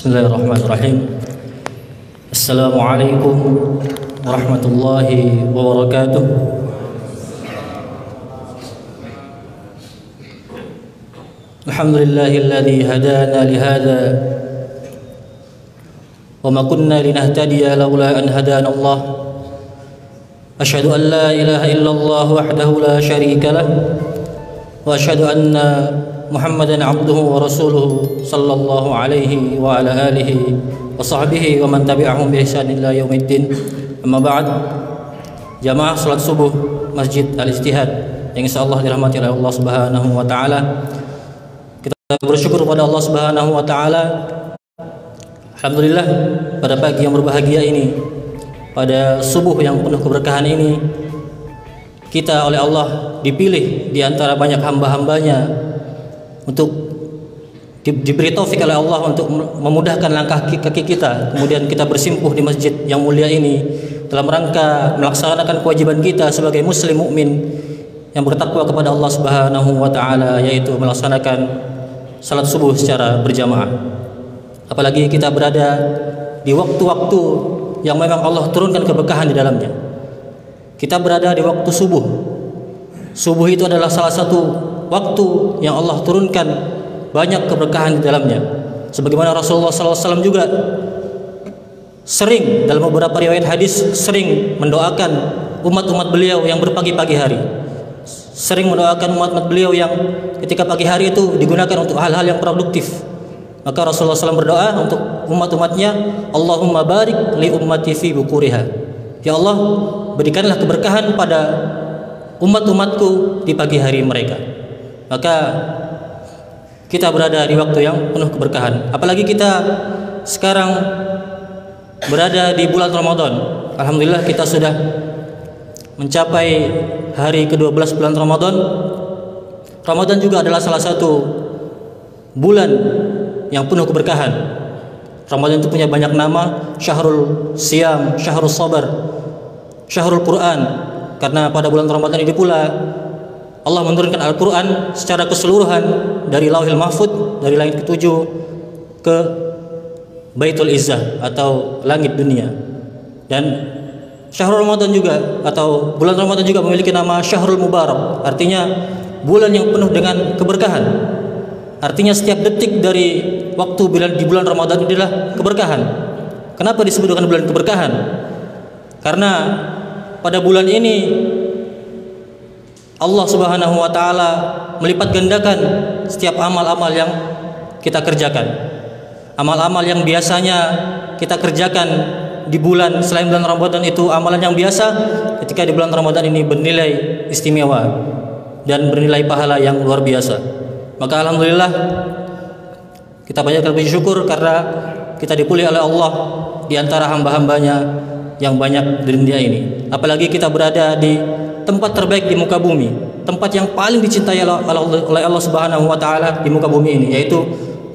Bismillahirrahmanirrahim. Assalamualaikum warahmatullahi wabarakatuh. Alhamdulillahilladzi hadana lihada wa ma kunna linahtadiya laula an hadana Allah. Asyhadu an la ilaha illallah wahdahu la syarika lah wa asyhadu anna Muhammadan abduhu wa rasuluhu sallallahu alaihi wa ala alihi wa sahbihi wa man tabi'ahum bi ihsan ila yaumiddin. Amma ba'd. Jamaah salat subuh Masjid Al-Ijtihad yang insyaallah dirahmati oleh Allah Subhanahu wa taala. Kita bersyukur kepada Allah Subhanahu wa taala. Alhamdulillah, pada pagi yang berbahagia ini, pada subuh yang penuh keberkahan ini, kita oleh Allah dipilih di antara banyak hamba-hambanya untuk diberi taufik oleh Allah untuk memudahkan langkah kaki kita, kemudian kita bersimpuh di masjid yang mulia ini dalam rangka melaksanakan kewajiban kita sebagai muslim mukmin yang bertakwa kepada Allah Subhanahu wa taala, yaitu melaksanakan salat subuh secara berjamaah. Apalagi kita berada di waktu-waktu yang memang Allah turunkan keberkahan di dalamnya. Kita berada di waktu subuh. Subuh itu adalah salah satu waktu yang Allah turunkan banyak keberkahan di dalamnya. Sebagaimana Rasulullah SAW juga sering dalam beberapa riwayat hadis sering mendoakan umat-umat beliau yang berpagi-pagi hari. Sering mendoakan umat-umat beliau yang ketika pagi hari itu digunakan untuk hal-hal yang produktif. Maka Rasulullah SAW berdoa untuk umat-umatnya, Allahumma barik li ummati fi bukuriha. Ya Allah, berikanlah keberkahan pada umat-umatku di pagi hari mereka. Maka kita berada di waktu yang penuh keberkahan. Apalagi kita sekarang berada di bulan Ramadan. Alhamdulillah kita sudah mencapai hari ke-12 bulan Ramadan. Ramadan juga adalah salah satu bulan yang penuh keberkahan. Ramadan itu punya banyak nama: Syahrul Siyam, Syahrul Sabar, Syahrul Quran. Karena pada bulan Ramadan ini pula Allah menurunkan Al-Quran secara keseluruhan dari Lauhil Mahfud, dari langit ke-7 ke Baitul Izzah atau langit dunia. Dan Syahrul Ramadan juga atau bulan Ramadan juga memiliki nama Syahrul Mubarak, artinya bulan yang penuh dengan keberkahan. Artinya setiap detik dari waktu di bulan Ramadan adalah keberkahan. Kenapa disebut dengan bulan keberkahan? Karena pada bulan ini Allah Subhanahu wa taala melipat gandakan setiap amal-amal yang kita kerjakan. Amal-amal yang biasanya kita kerjakan di bulan selain bulan Ramadan itu amalan yang biasa, ketika di bulan Ramadan ini bernilai istimewa dan bernilai pahala yang luar biasa. Maka alhamdulillah kita banyak bersyukur karena kita dipilih oleh Allah di antara hamba-hambanya yang banyak di dunia ini. Apalagi kita berada di tempat terbaik di muka bumi, tempat yang paling dicintai oleh Allah Subhanahu wa taala di muka bumi ini, yaitu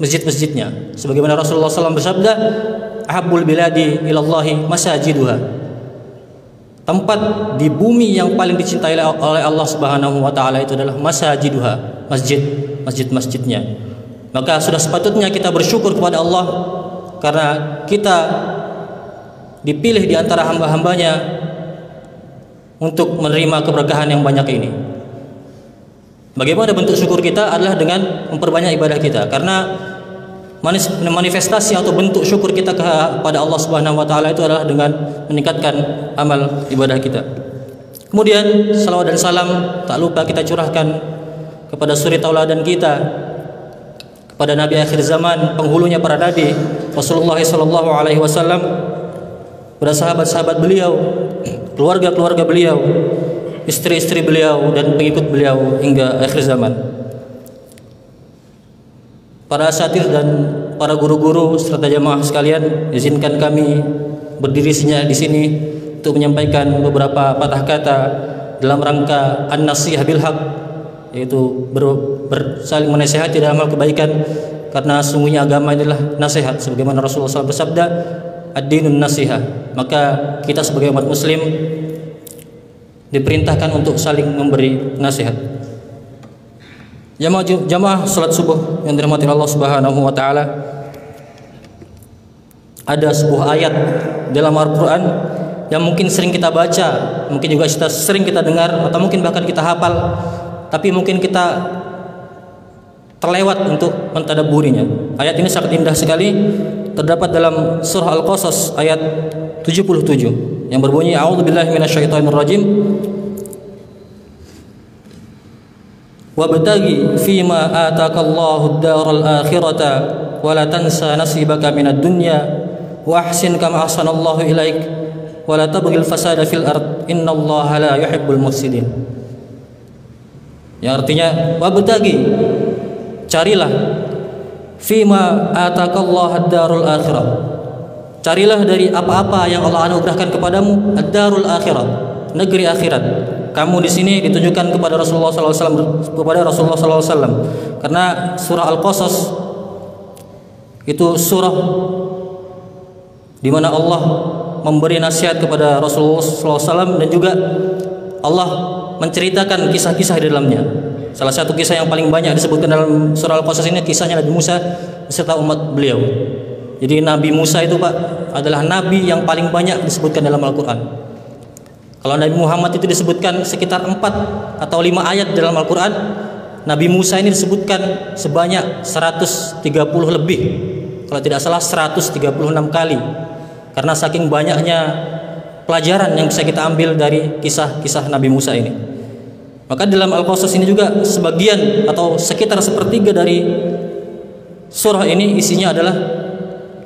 masjid-masjidnya. Sebagaimana Rasulullah SAW bersabda, ahabbul biladi ilallahi masajiduha. Tempat di bumi yang paling dicintai oleh Allah Subhanahu wa taala itu adalah masajiduha, masjid-masjidnya. Maka sudah sepatutnya kita bersyukur kepada Allah karena kita dipilih di antara hamba-hambanya untuk menerima keberkahan yang banyak ini. Bagaimana bentuk syukur kita adalah dengan memperbanyak ibadah kita, karena manifestasi atau bentuk syukur kita kepada Allah Subhanahu wa taala itu adalah dengan meningkatkan amal ibadah kita. Kemudian salawat dan salam tak lupa kita curahkan kepada suri tauladan kita, kepada Nabi akhir zaman, penghulunya para nabi, Rasulullah sallallahu alaihi wasallam, pada sahabat-sahabat beliau, keluarga-keluarga beliau, istri-istri beliau dan pengikut beliau hingga akhir zaman. Para asatidz dan para guru-guru serta jamaah sekalian, izinkan kami berdiri di sini untuk menyampaikan beberapa patah kata dalam rangka an-nasihah bil haq, yaitu saling menasihati dalam hal kebaikan, karena sungguhnya agama adalah nasihat. Sebagaimana Rasulullah SAW bersabda, ad-dinun nasihah. Maka kita sebagai umat muslim diperintahkan untuk saling memberi nasihat. Jamaah salat subuh yang dirahmati Allah Subhanahu wa taala. ada sebuah ayat dalam Al-Quran yang mungkin sering kita baca, mungkin juga sering kita dengar, atau mungkin bahkan kita hafal, tapi mungkin kita terlewat untuk mentadabburinya. Ayat ini sangat indah sekali, terdapat dalam surah Al-Qasas ayat 77 yang berbunyi, A'udzubillahi minasyaitonirrajim, wabtaghi fima atakallahu ad-daral akhirata wa la tansa nasibaka minad dunya wa ahsin kama ahsanallahu ilaik wa la tabghil fasada fil ard innallaha la yuhibbul mufsidin. Yang artinya, wabtaghi, carilah, fima atakallahu ad-darul akhirah, carilah dari apa-apa yang Allah anugerahkan kepadamu, ad-darul akhirah, negeri akhirat. Kamu di sini ditunjukkan kepada Rasulullah SAW, karena surah Al-Qasas itu surah di mana Allah memberi nasihat kepada Rasulullah SAW, dan juga Allah menceritakan kisah-kisah di dalamnya. Salah satu kisah yang paling banyak disebutkan dalam surah Al-Qasas ini kisahnya Nabi Musa beserta umat beliau. Jadi Nabi Musa itu, Pak, adalah nabi yang paling banyak disebutkan dalam Al-Quran. Kalau Nabi Muhammad itu disebutkan sekitar 4 atau 5 ayat dalam Al-Quran, Nabi Musa ini disebutkan sebanyak 130 lebih, kalau tidak salah 136 kali, karena saking banyaknya pelajaran yang bisa kita ambil dari kisah-kisah Nabi Musa ini. Maka dalam Al-Qasas ini juga sebagian atau sekitar sepertiga dari surah ini isinya adalah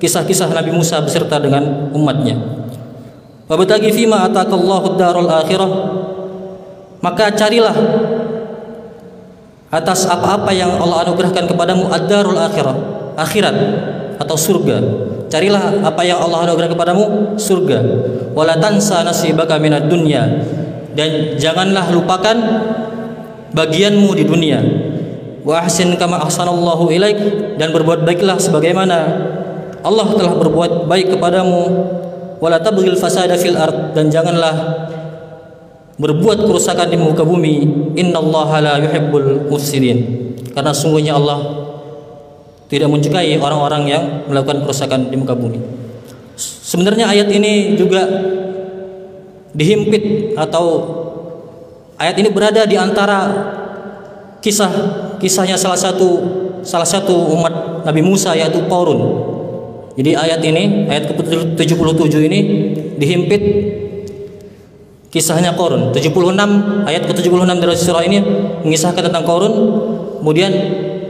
kisah-kisah Nabi Musa beserta dengan umatnya. Wabtaghi fima atakallahu ad-darul akhirah, maka carilah atas apa-apa yang Allah anugerahkan kepadamu, ad-darul akhirah, akhirat atau surga. Carilah apa yang Allah anugerahkan kepadamu, surga. Wala tansa nasibaka minad dunya, dan janganlah lupakan bagianmu di dunia. Wa ahsin kama ahsanallahu ilaik, dan berbuat baiklah sebagaimana Allah telah berbuat baik kepadamu. Wala tabghil fasada fil ard, dan janganlah berbuat kerusakan di muka bumi. Innallaha la yuhibbul mufsidin, karena sungguhnya Allah tidak menyukai orang-orang yang melakukan kerusakan di muka bumi. Sebenarnya ayat ini juga dihimpit, atau ayat ini berada di antara kisahnya salah satu umat Nabi Musa, yaitu Qarun. Jadi ayat ini, ayat ke-77 ini dihimpit kisahnya Qarun. 76, ayat ke-76 dari surah ini mengisahkan tentang Qarun. Kemudian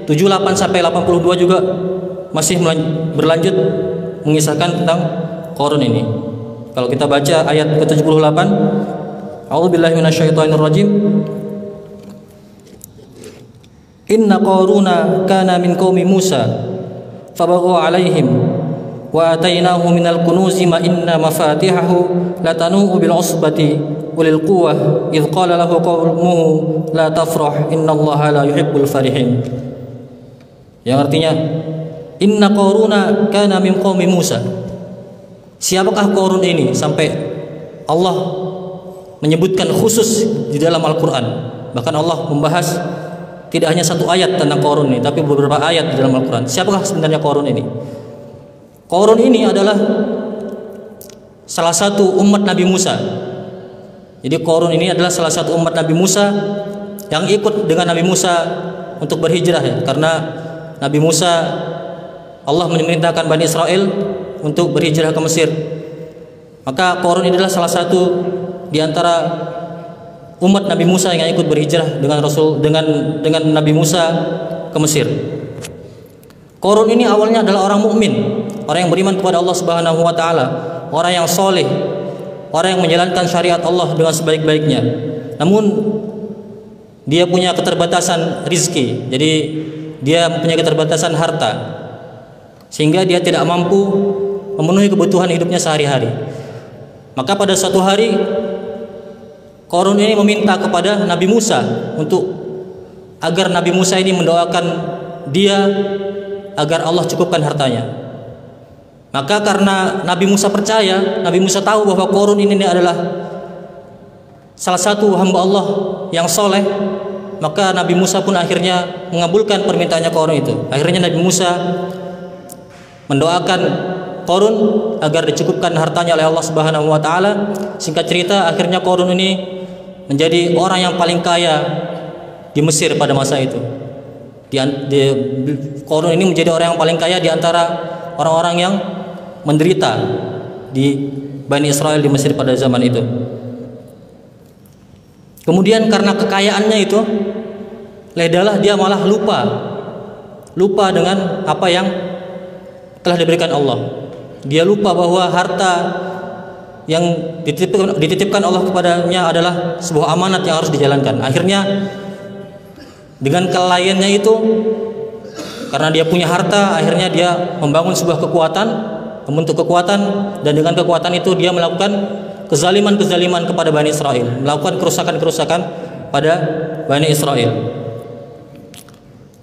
78 sampai 82 juga masih berlanjut mengisahkan tentang Qarun ini. Kalau kita baca ayat ke-78, A'udzubillahi minasyaitonirrajim. Inna Qaruna kana min qaumi Musa fabagha 'alaihim wa atainahu minal kunuzi ma inna mafatihahu latanu bil usbati ulil quwwah idh qala lahu qaumuhu la tafrah innallaha la yuhibbul farihin. Yang artinya, inna Qaruna kana min qaumi Musa. Siapakah Qarun ini sampai Allah menyebutkan khusus di dalam Al-Quran? Bahkan Allah membahas tidak hanya satu ayat tentang Qarun ini, tapi beberapa ayat di dalam Al-Quran. Siapakah sebenarnya Qarun ini? Qarun ini adalah salah satu umat Nabi Musa. Jadi Qarun ini adalah salah satu umat Nabi Musa yang ikut dengan Nabi Musa untuk berhijrah, ya. Karena Nabi Musa, Allah memerintahkan Bani Israel untuk berhijrah ke Mesir. Maka Qarun ini adalah salah satu di antara umat Nabi Musa yang ikut berhijrah dengan Nabi Musa ke Mesir. Qarun ini awalnya adalah orang mukmin, orang yang beriman kepada Allah Subhanahu wa taala, orang yang soleh, orang yang menjalankan syariat Allah dengan sebaik-baiknya. Namun dia punya keterbatasan rizki, jadi dia punya keterbatasan harta, sehingga dia tidak mampu memenuhi kebutuhan hidupnya sehari-hari. Maka pada suatu hari Qarun ini meminta kepada Nabi Musa agar Nabi Musa ini mendoakan dia agar Allah cukupkan hartanya. Maka karena Nabi Musa percaya, Nabi Musa tahu bahwa Qarun ini adalah salah satu hamba Allah yang soleh, maka Nabi Musa pun akhirnya mengabulkan permintaannya Qarun itu. Akhirnya Nabi Musa mendoakan Qarun agar dicukupkan hartanya oleh Allah Subhanahu wa taala. Singkat cerita, akhirnya Qarun ini menjadi orang yang paling kaya di Mesir pada masa itu. Qarun ini menjadi orang yang paling kaya di antara orang-orang yang menderita di Bani Israel di Mesir pada zaman itu. Kemudian karena kekayaannya itu, ledalah dia malah lupa dengan apa yang telah diberikan Allah. Dia lupa bahwa harta yang dititipkan Allah kepadanya adalah sebuah amanat yang harus dijalankan. Akhirnya dengan kelalaiannya itu, karena dia punya harta, akhirnya dia membangun sebuah kekuatan, membentuk kekuatan, dan dengan kekuatan itu dia melakukan kezaliman-kezaliman kepada Bani Israel, melakukan kerusakan-kerusakan pada Bani Israel.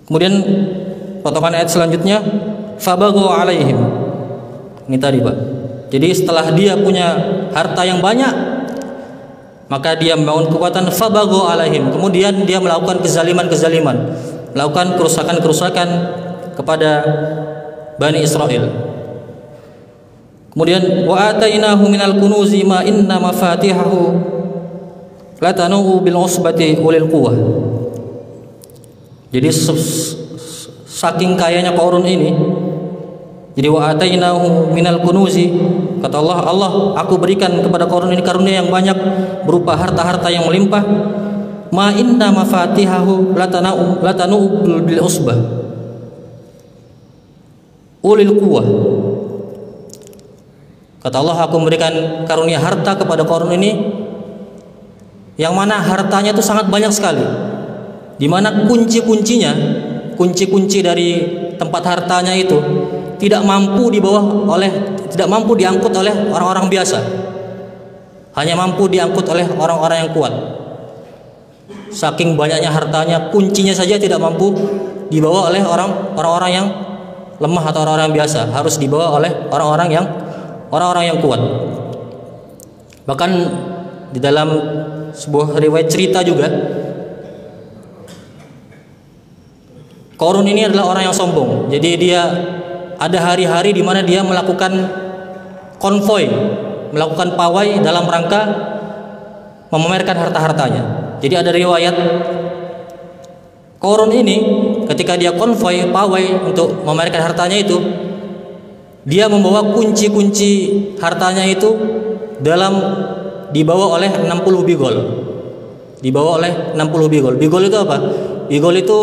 Kemudian potongan ayat selanjutnya, fabaghu alaihim. Ini tadi, Pak. Jadi setelah dia punya harta yang banyak, maka dia membangun kekuatan, fabaghu alaihim. Kemudian dia melakukan kezaliman-kezaliman, melakukan kerusakan-kerusakan kepada Bani Israel. Kemudian wa atainahu minal kunuzi ma inna mafatihahu latanu bil usbati ulil quwwah. Jadi saking kayanya Qarun ini, jadi wa atainahu minal kunuzi, kata Allah, aku berikan kepada Qarun ini karunia yang banyak berupa harta-harta yang melimpah. Ma inna mafatihahu latanu bil usbah ulil quwwah. Kata Allah, aku memberikan karunia harta kepada Qarun ini, yang mana hartanya itu sangat banyak sekali, di mana kunci-kunci dari tempat hartanya itu tidak mampu diangkut oleh orang-orang biasa, hanya mampu diangkut oleh orang-orang yang kuat. Saking banyaknya hartanya, kuncinya saja tidak mampu dibawa oleh orang-orang yang lemah atau orang-orang biasa, harus dibawa oleh orang-orang yang kuat. Bahkan di dalam sebuah riwayat cerita juga, Qarun ini adalah orang yang sombong. Jadi dia ada hari-hari di mana dia melakukan konvoi, melakukan pawai dalam rangka memamerkan harta-hartanya. Jadi ada riwayat Qarun ini ketika dia konvoi, pawai untuk memamerkan hartanya itu, dia membawa kunci-kunci hartanya itu dibawa oleh 60 bigol. Dibawa oleh 60 bigol. Bigol itu apa? Bigol itu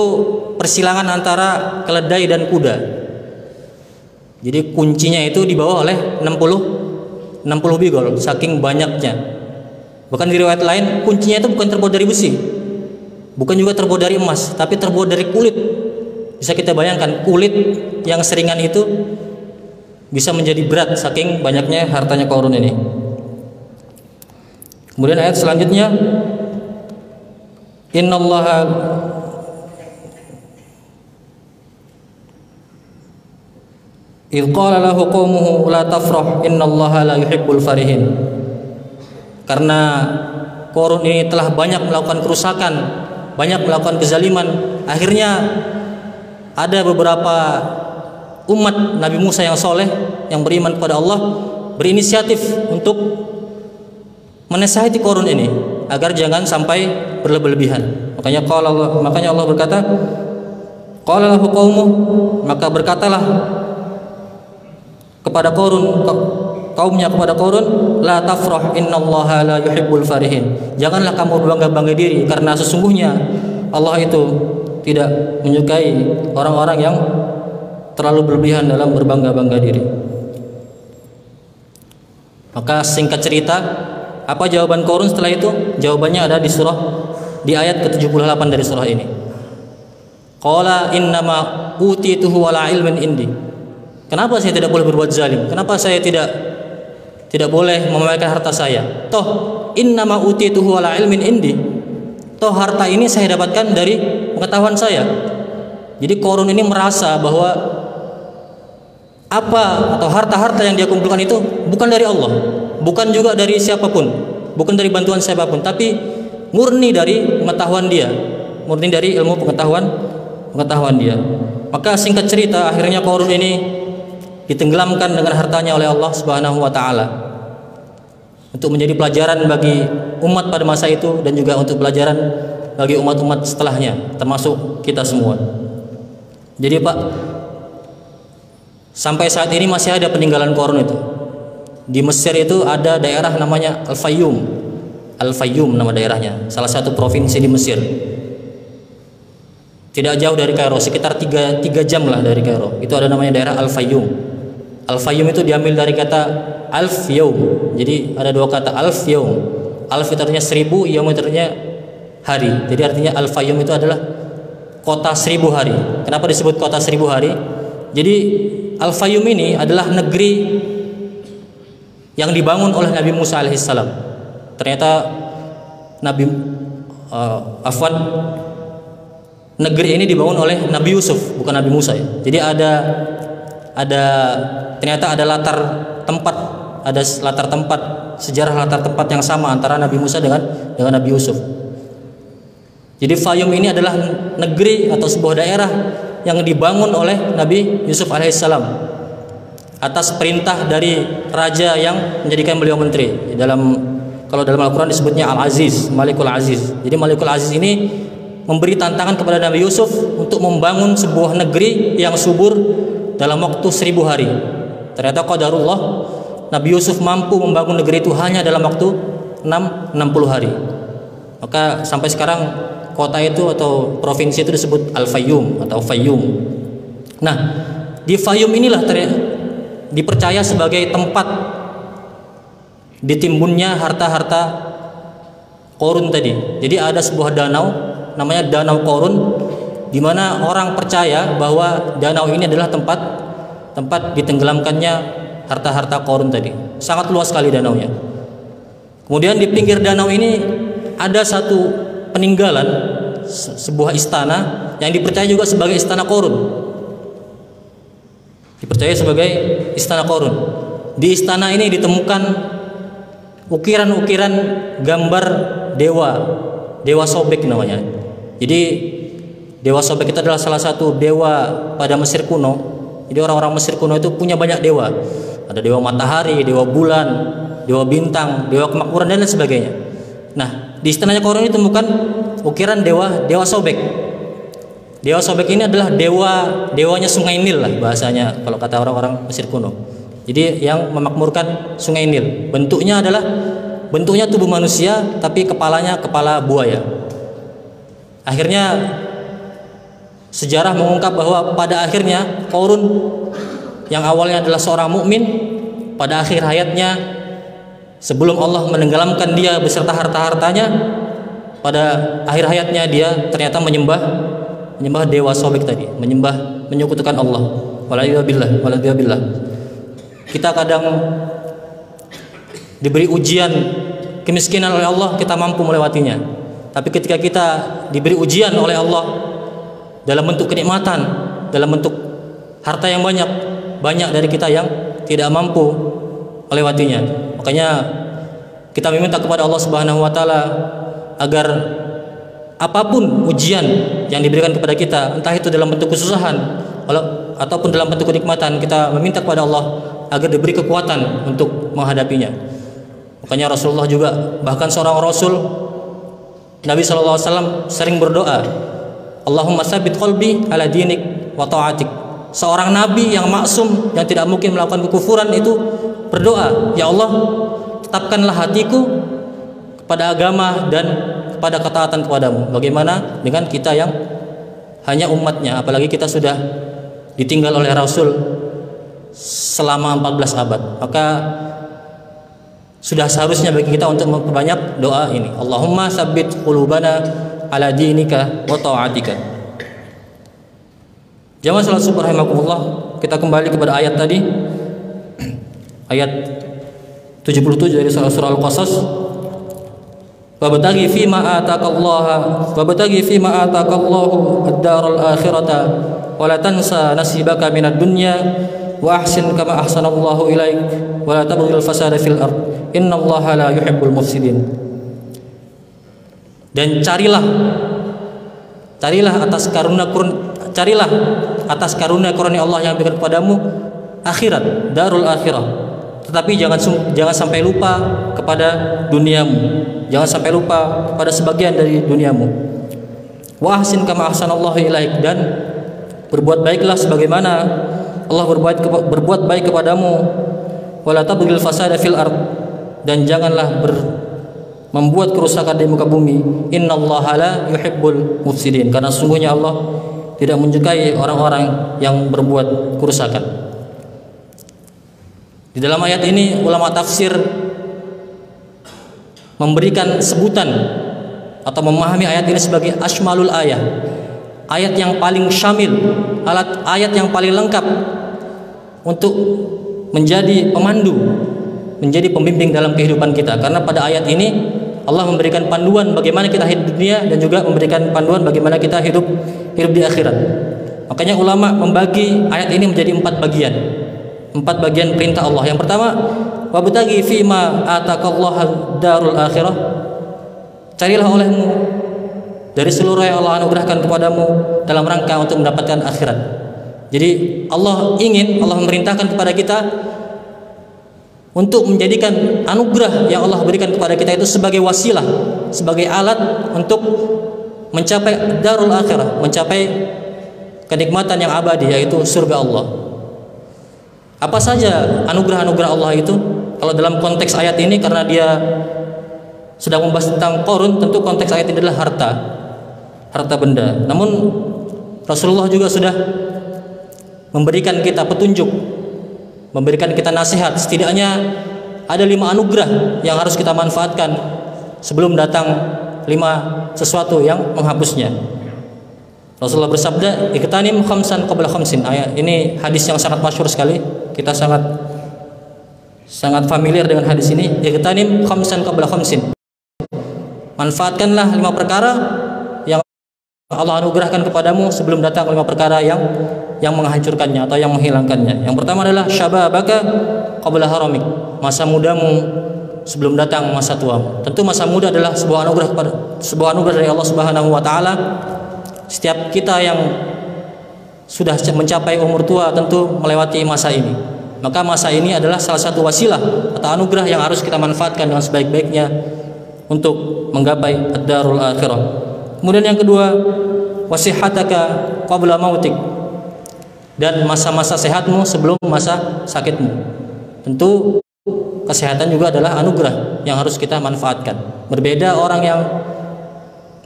persilangan antara keledai dan kuda. Jadi kuncinya itu dibawa oleh 60 bigol, saking banyaknya. Bahkan di riwayat lain, kuncinya itu bukan terbuat dari besi, bukan juga terbuat dari emas, tapi terbuat dari kulit. Bisa kita bayangkan, kulit yang seringan itu bisa menjadi berat saking banyaknya hartanya Qarun ini. Kemudian ayat selanjutnya, innallaha idz qala lahu qaumuhu la tafrah innallaha la yuhibbul farihin. Karena Qarun ini telah banyak melakukan kerusakan, banyak melakukan kezaliman, akhirnya ada beberapa umat Nabi Musa yang soleh, yang beriman kepada Allah, berinisiatif untuk menasihati Qarun ini agar jangan sampai berlebihan. Makanya Allah berkata, qala lahu qaumuh, maka berkatalah kepada Qarun, kaumnya kepada Qarun, la tafrah innallaha la yuhibbul farihin. Janganlah kamu berbangga-bangga diri, karena sesungguhnya Allah itu tidak menyukai orang-orang yang terlalu berlebihan dalam berbangga-bangga diri. Maka singkat cerita, apa jawaban Qarun setelah itu? Jawabannya ada di ayat ke-78 dari surah ini. Qala innama utituhu ala ilmin indi. Kenapa saya tidak boleh berbuat zalim? Kenapa saya tidak boleh memamerkan harta saya? Toh innama utituhu ala ilmin indi. Toh harta ini saya dapatkan dari pengetahuan saya. Jadi Qarun ini merasa bahwa apa atau harta-harta yang dia kumpulkan itu bukan dari Allah, bukan juga dari siapapun, bukan dari bantuan siapapun, tapi murni dari pengetahuan dia, murni dari ilmu pengetahuan dia. Maka singkat cerita, akhirnya Qarun ini ditenggelamkan dengan hartanya oleh Allah Subhanahu wa taala. Untuk menjadi pelajaran bagi umat pada masa itu dan juga untuk pelajaran bagi umat-umat setelahnya, termasuk kita semua. Jadi Pak, sampai saat ini masih ada peninggalan Qarun itu. Di Mesir itu ada daerah namanya Al-Fayyum. Al-Fayyum nama daerahnya, salah satu provinsi di Mesir. Tidak jauh dari Kairo, sekitar 3 jam lah dari Kairo. Itu ada namanya daerah Al-Fayyum. Al-Fayyum itu diambil dari kata alf yaum. Jadi ada 2 kata alf yaum. Alf itu artinya 1000, yaum itu artinya hari. Jadi artinya Al-Fayyum itu adalah kota 1000 hari. Kenapa disebut kota 1000 hari? Jadi Al-Fayyum ini adalah negeri yang dibangun oleh Nabi Musa alaihissalam. Ternyata negeri ini dibangun oleh Nabi Yusuf, bukan Nabi Musa ya. Jadi ternyata ada latar tempat sejarah latar tempat yang sama antara Nabi Musa dengan Nabi Yusuf. Jadi Fayyum ini adalah negeri atau sebuah daerah yang dibangun oleh Nabi Yusuf alaihissalam atas perintah dari raja yang menjadikan beliau menteri. Kalau dalam Al-Quran disebutnya Al-Aziz, Malikul Aziz. Jadi Malikul Aziz ini memberi tantangan kepada Nabi Yusuf untuk membangun sebuah negeri yang subur dalam waktu 1000 hari. Ternyata qadarullah, Nabi Yusuf mampu membangun negeri itu hanya dalam waktu 60 hari. Maka sampai sekarang kota itu atau provinsi itu disebut Al-Fayyum atau Fayyum. Nah, di Fayyum inilah dipercaya sebagai tempat ditimbunnya harta-harta Qarun tadi. Jadi ada sebuah danau namanya Danau Qarun, di mana orang percaya bahwa danau ini adalah tempat ditenggelamkannya harta-harta Qarun tadi. Sangat luas sekali danaunya. Kemudian di pinggir danau ini ada satu peninggalan, sebuah istana yang dipercaya juga sebagai istana Qarun. Dipercaya sebagai istana Qarun. Di istana ini ditemukan ukiran-ukiran gambar dewa Sobek namanya. Jadi dewa Sobek itu adalah salah satu dewa pada Mesir kuno. Jadi orang-orang Mesir kuno itu punya banyak dewa. Ada dewa matahari, dewa bulan, dewa bintang, dewa kemakmuran dan lain sebagainya. Nah, di istananya Qarun ini ditemukan ukiran dewa Sobek. Dewa Sobek ini adalah dewanya Sungai Nil lah bahasanya kalau kata orang-orang Mesir kuno. Jadi yang memakmurkan Sungai Nil. Bentuknya tubuh manusia tapi kepalanya kepala buaya. Akhirnya sejarah mengungkap bahwa pada akhirnya Qarun yang awalnya adalah seorang mukmin, pada akhir hayatnya sebelum Allah menenggelamkan dia beserta harta-hartanya, pada akhir hayatnya dia ternyata menyembah dewa Sobek tadi, menyekutukan Allah. Waliyadzubillah. Kita kadang diberi ujian kemiskinan oleh Allah, kita mampu melewatinya. Tapi ketika kita diberi ujian oleh Allah dalam bentuk kenikmatan, dalam bentuk harta yang banyak dari kita yang tidak mampu melewatinya. Makanya kita meminta kepada Allah Subhanahu wa taala agar apapun ujian yang diberikan kepada kita, entah itu dalam bentuk kesusahan ataupun dalam bentuk kenikmatan, kita meminta kepada Allah agar diberi kekuatan untuk menghadapinya. Makanya Rasulullah juga, bahkan seorang Rasul Nabi SAW sering berdoa, Allahumma tsabbit qalbi ala dinik wa ta'atik. Seorang nabi yang maksum, yang tidak mungkin melakukan kekufuran itu berdoa, ya Allah, tetapkanlah hatiku kepada agama dan kepada ketaatan kepadamu. Bagaimana dengan kita yang hanya umatnya, apalagi kita sudah ditinggal oleh Rasul selama 14 abad. Maka sudah seharusnya bagi kita untuk memperbanyak doa ini. Allahumma tsabbit qulubana ala dinika wa ta'atika. Jamaah salat subuh rahimakumullah, kita kembali kepada ayat tadi. Ayat 77 dari surah Al-Qasas. Wabtaghi fima ataqallaha ad-daral akhirata wa la tansa nasibaka minad dunya wa ahsin kama ahsanallahu ilaik wa la tabghil fasada fil ard innallaha la yuhibbul mufsidin. Dan carilah atas karunia Allah yang diberikan kepadamu akhirat, darul akhirah. Tetapi jangan sampai lupa kepada duniamu. Jangan sampai lupa kepada sebagian dari duniamu. Wa ahsin kama ahsanallahu ilaik, dan berbuat baiklah sebagaimana Allah berbuat baik kepadamu. Wala tabghil fasada fil ard, dan janganlah membuat kerusakan di muka bumi. Innallaha la yuhibbul mufsidin, karena sungguhnya Allah tidak menyukai orang-orang yang berbuat kerusakan. Di dalam ayat ini ulama tafsir memberikan sebutan atau memahami ayat ini sebagai asmalul ayat, ayat yang paling syamil, ayat yang paling lengkap untuk menjadi pemandu, menjadi pembimbing dalam kehidupan kita. Karena pada ayat ini Allah memberikan panduan bagaimana kita hidup di dunia dan juga memberikan panduan bagaimana kita hidup di akhirat. Makanya ulama membagi ayat ini menjadi 4 bagian. 4 bagian perintah Allah. Yang pertama, wabtaghi fima ataqallahu darul akhirah. Carilah olehmu dari seluruh yang Allah anugerahkan kepadamu dalam rangka untuk mendapatkan akhirat. Jadi Allah memerintahkan kepada kita untuk menjadikan anugerah yang Allah berikan kepada kita itu sebagai wasilah, sebagai alat untuk mencapai darul akhirah, mencapai kenikmatan yang abadi, yaitu surga Allah. Apa saja anugerah-anugerah Allah itu? Kalau dalam konteks ayat ini, karena dia sedang membahas tentang Qarun, tentu konteks ayat ini adalah harta benda. Namun Rasulullah juga sudah memberikan kita petunjuk, memberikan kita nasihat. Setidaknya ada 5 anugerah yang harus kita manfaatkan sebelum datang 5 sesuatu yang menghapusnya. Rasulullah bersabda, "Iqtanim khamsan qabla khamsin." Ini hadis yang sangat masyhur sekali. Kita sangat familiar dengan hadis ini. Iqtanim khamsan qabla khamsin. Manfaatkanlah 5 perkara yang Allah anugerahkan kepadamu sebelum datang 5 perkara yang menghancurkannya atau yang menghilangkannya. Yang pertama adalah syababaka qabla haramik. Masa mudamu sebelum datang masa tuamu. Tentu masa muda adalah sebuah anugerah dari Allah Subhanahu wa taala. Setiap kita yang sudah mencapai umur tua tentu melewati masa ini. Maka masa ini adalah salah satu wasilah atau anugerah yang harus kita manfaatkan dengan sebaik-baiknya untuk menggapai ad-darul akhirah. Kemudian yang kedua, wasihataka qabla mautik, dan masa-masa sehatmu sebelum masa sakitmu. Tentu kesehatan juga adalah anugerah yang harus kita manfaatkan. Berbeda orang yang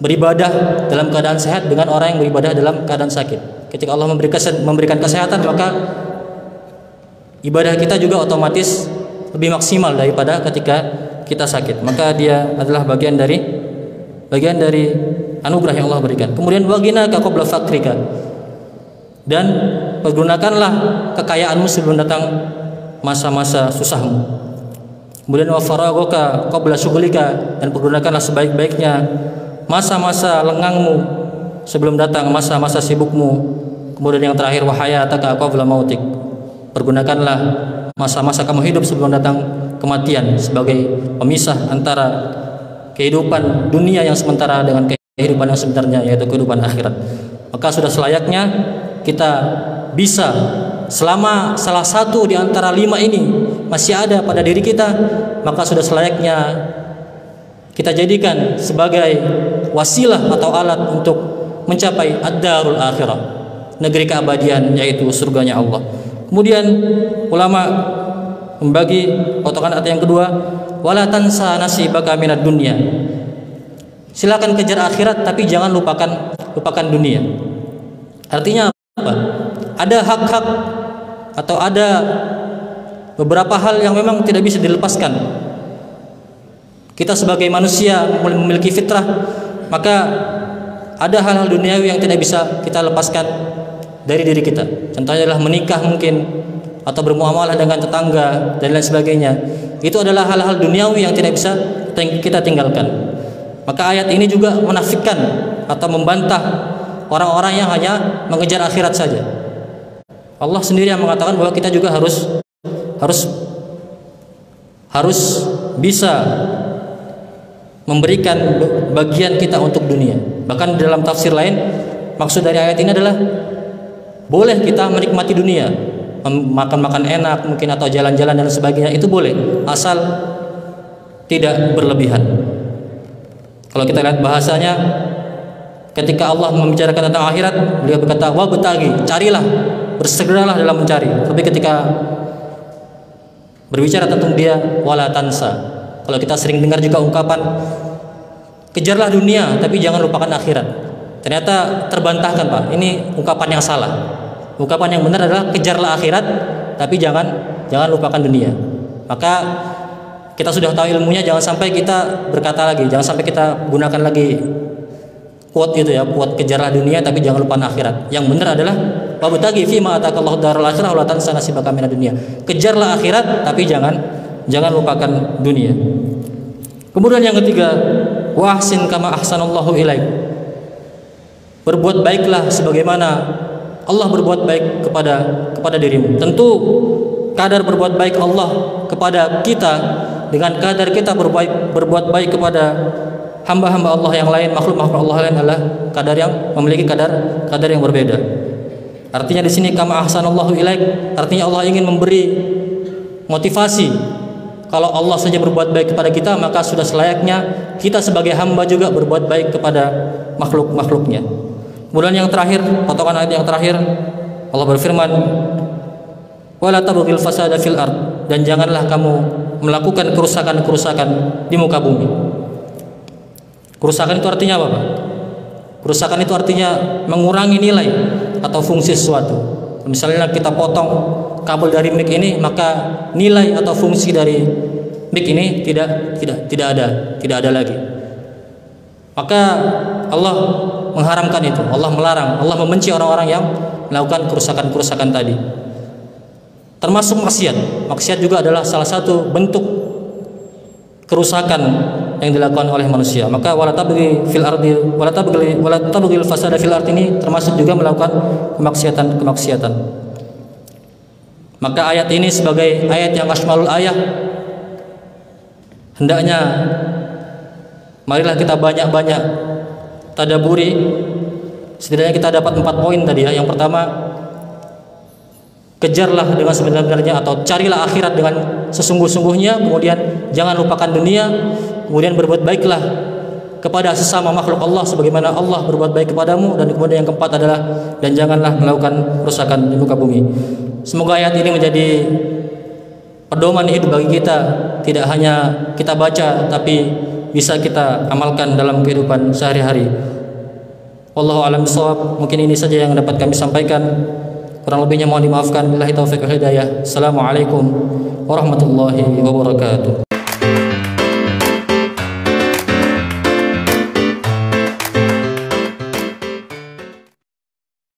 beribadah dalam keadaan sehat dengan orang yang beribadah dalam keadaan sakit. Ketika Allah memberikan kesehatan, maka ibadah kita juga otomatis lebih maksimal daripada ketika kita sakit. Maka dia adalah bagian dari anugerah yang Allah berikan. Kemudian waginaka qabla fakrika, dan pergunakanlah kekayaanmu sebelum datang masa-masa susahmu. Kemudian wa faragoka qabla syughlika, dan pergunakanlah sebaik-baiknya masa-masa lengangmu sebelum datang masa-masa sibukmu. Kemudian yang terakhir, wahayataka qabla mautik, pergunakanlah masa-masa kamu hidup sebelum datang kematian sebagai pemisah antara kehidupan dunia yang sementara dengan kehidupan yang sebenarnya, yaitu kehidupan akhirat. Maka sudah selayaknya kita bisa, selama salah satu di antara 5 ini masih ada pada diri kita, maka sudah selayaknya kita jadikan sebagai wasilah atau alat untuk mencapai ad-darul akhirah, negeri keabadian, yaitu surganya Allah. Kemudian ulama membagi potongan ayat yang kedua, wala tansa nasibaka minad dunya. Silakan kejar akhirat tapi jangan lupakan dunia. Artinya apa? Ada hak-hak atau ada beberapa hal yang memang tidak bisa dilepaskan. Kita sebagai manusia memiliki fitrah, maka ada hal-hal duniawi yang tidak bisa kita lepaskan dari diri kita. Contohnya adalah menikah mungkin, atau bermuamalah dengan tetangga dan lain sebagainya. Itu adalah hal-hal duniawi yang tidak bisa kita tinggalkan. Maka ayat ini juga menafikan atau membantah orang-orang yang hanya mengejar akhirat saja. Allah sendiri yang mengatakan bahwa kita juga harus bisa memberikan bagian kita untuk dunia. Bahkan dalam tafsir lain, maksud dari ayat ini adalah boleh kita menikmati dunia, makan-makan enak mungkin atau jalan-jalan dan sebagainya, itu boleh asal tidak berlebihan. Kalau kita lihat bahasanya, ketika Allah membicarakan tentang akhirat, beliau berkata wabtaghi, carilah, bersegeralah dalam mencari. Tapi ketika berbicara tentang dia, wala tansa. Kalau kita sering dengar juga ungkapan kejarlah dunia tapi jangan lupakan akhirat. Ternyata terbantahkan, Pak. Ini ungkapan yang salah. Ungkapan yang benar adalah kejarlah akhirat tapi jangan lupakan dunia. Maka kita sudah tahu ilmunya, jangan sampai kita berkata lagi, jangan sampai kita gunakan lagi quote itu ya, quote kejarlah dunia tapi jangan lupakan akhirat. Yang benar adalah wabtaghi fima atakallahu daral akhirah wa la tansa nasibaka minad dunya. Kejarlah akhirat tapi jangan lupakan dunia. Kemudian yang ketiga, wa ahsin kama ahsanallahu ilaik. Berbuat baiklah sebagaimana Allah berbuat baik kepada dirimu. Tentu kadar berbuat baik Allah kepada kita dengan kadar kita berbuat baik kepada hamba-hamba Allah yang lain, makhluk-makhluk Allah lain adalah kadar yang memiliki kadar yang berbeda. Artinya di sini kama ahsanallahu ilaik, artinya Allah ingin memberi motivasi. Kalau Allah saja berbuat baik kepada kita, maka sudah selayaknya kita sebagai hamba juga berbuat baik kepada makhluk-makhluknya. Kemudian yang terakhir, potongan ayat yang terakhir, Allah berfirman, wala tabghil fasada fil ard, dan janganlah kamu melakukan kerusakan-kerusakan di muka bumi. Kerusakan itu artinya apa, Pak? Kerusakan itu artinya mengurangi nilai atau fungsi sesuatu. Misalnya kita potong kabel dari mic ini, maka nilai atau fungsi dari mic ini tidak ada lagi. Maka Allah mengharamkan itu, Allah melarang, Allah membenci orang-orang yang melakukan kerusakan-kerusakan tadi. Termasuk maksiat. Maksiat juga adalah salah satu bentuk kerusakan yang dilakukan oleh manusia. Maka wala tabghi fil ardi wala tabghil fasada fil ardi ini termasuk juga melakukan kemaksiatan. Maka ayat ini sebagai ayat yang asmalul ayah, hendaknya marilah kita banyak-banyak tadaburi. Setidaknya kita dapat 4 poin tadi ya. Yang pertama, kejarlah dengan sebenar-benarnya atau carilah akhirat dengan sesungguh-sungguhnya. Kemudian jangan lupakan dunia. Kemudian berbuat baiklah kepada sesama makhluk Allah sebagaimana Allah berbuat baik kepadamu. Dan kemudian yang keempat adalah dan janganlah melakukan kerusakan di muka bumi. Semoga ayat ini menjadi pedoman hidup bagi kita, tidak hanya kita baca tapi bisa kita amalkan dalam kehidupan sehari-hari. Wallahu a'lam bishawab. Mungkin ini saja yang dapat kami sampaikan. Kurang lebihnya mohon dimaafkan. Billahi taufiq wal hidayah. Assalamualaikum warahmatullahi wabarakatuh.